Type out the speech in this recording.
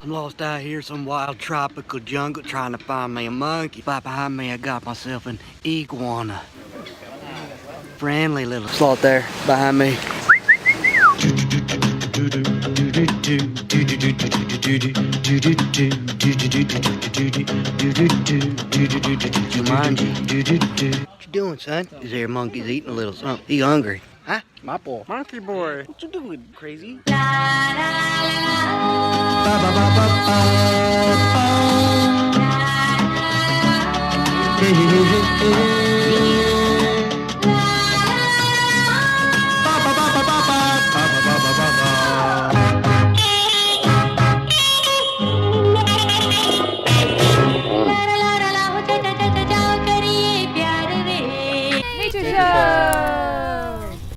I'm lost out here, some wild tropical jungle, trying to find me a monkey. Right behind me, I got myself an iguana. Friendly little sloth there behind me. Jumanji. What you doing, son? Is there monkey's eating a little something? He hungry. Huh? My boy. Monkey boy. What you doing, crazy? Ba, ba, ba, ba, ba.